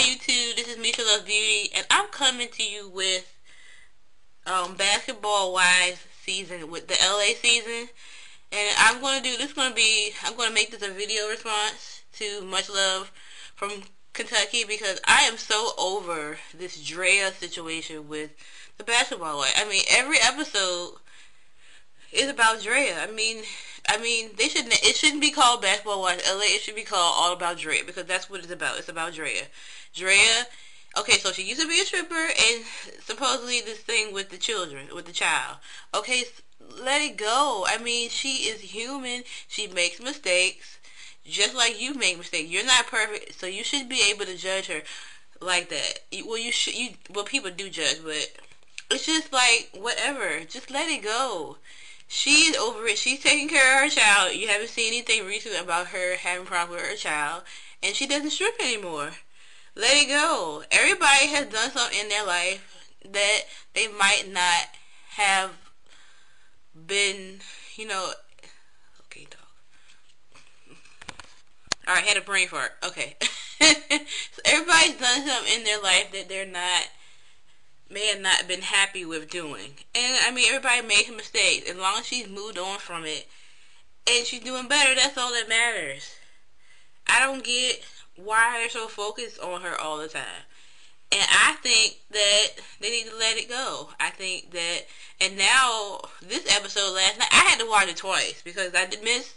YouTube? This is Misha Loves Beauty, and I'm coming to you with basketball wise season with the LA season. And I'm going to do this. I'm going to make this a video response to Much Love from Kentucky because I am so over this Drea situation with the basketball wife. I mean, every episode is about Drea. I mean, it shouldn't be called Basketball Wives LA. It should be called All About Drea because that's what it's about. It's about Drea. Drea. Okay, so she used to be a stripper, and supposedly this thing with the children, with the child. Okay, let it go. I mean, she is human. She makes mistakes, just like you make mistakes. You're not perfect, so you should be able to judge her like that. Well, you should. Well, people do judge, but it's just like whatever. Just let it go. She's over it. She's taking care of her child. You haven't seen anything recent about her having problems with her child, and she doesn't strip anymore. Let it go. Everybody has done something in their life that they might not have been, okay, dog. Alright, had a brain fart. Okay. So everybody's done something in their life that may have not been happy with doing. And, I mean, everybody made mistakes. As long as she's moved on from it and she's doing better, that's all that matters. I don't get why they're so focused on her all the time. And I think that they need to let it go. I think that, and now, this episode last night, I had to watch it twice because I missed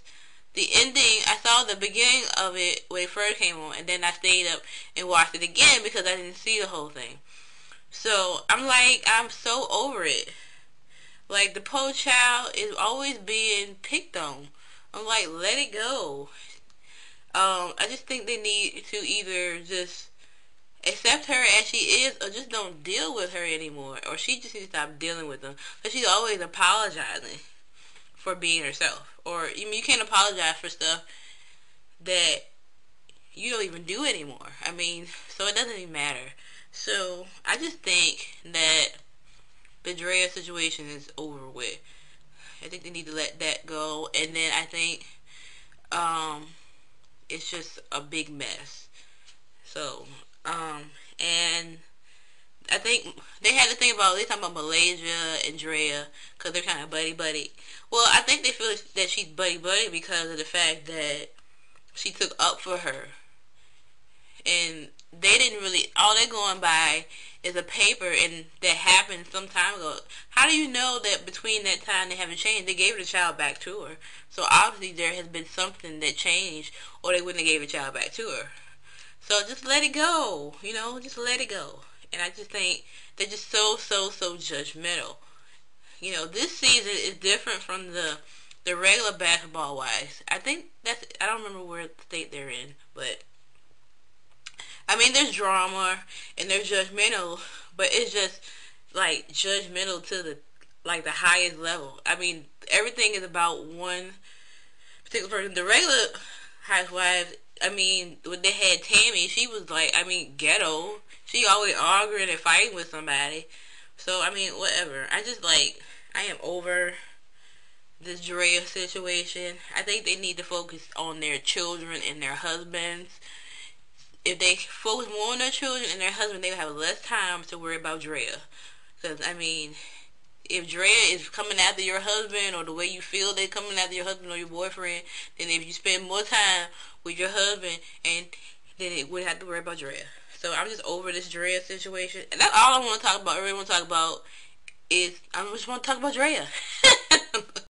the ending. I saw the beginning of it when it first came on, and then I stayed up and watched it again because I didn't see the whole thing. So, I'm so over it. Like, the poor child is always being picked on. I'm like, let it go. I just think they need to either just accept her as she is or just don't deal with her anymore. Or she just needs to stop dealing with them. Because she's always apologizing for being herself. Or, you can't apologize for stuff that you don't even do anymore. I mean, so it doesn't even matter. So, I just think that the Drea situation is over with. I think they need to let that go. And then I think, it's just a big mess. So, and I think they had to think about, they talking about Malaysia and Drea, because they're kind of buddy-buddy. Well, I think they feel that she's buddy-buddy because of the fact that she took up for her. And they didn't really, all they're going by is a paper and that happened some time ago. How do you know that between that time they haven't changed? They gave the child back to her. So obviously there has been something that changed or they wouldn't have gave the child back to her. So just let it go, just let it go. And I just think they're just so judgmental. This season is different from the regular basketball wives. I think I don't remember where state they're in, but I mean, there's drama and there's judgmental, but it's just like judgmental to the highest level. I mean, everything is about one particular person. The regular housewives, I mean, when they had Tammy, she was ghetto. She always arguing and fighting with somebody. So I mean, whatever. I am over this Drea situation. I think they need to focus on their children and their husbands. If they focus more on their children and their husband, they would have less time to worry about Drea. Because, I mean, if Drea is coming after your husband or the way you feel they're coming after your husband or your boyfriend, then if you spend more time with your husband, and then it wouldn't have to worry about Drea. So I'm just over this Drea situation. And that's all I want to talk about. I really want to talk about is, I just want to talk about Drea.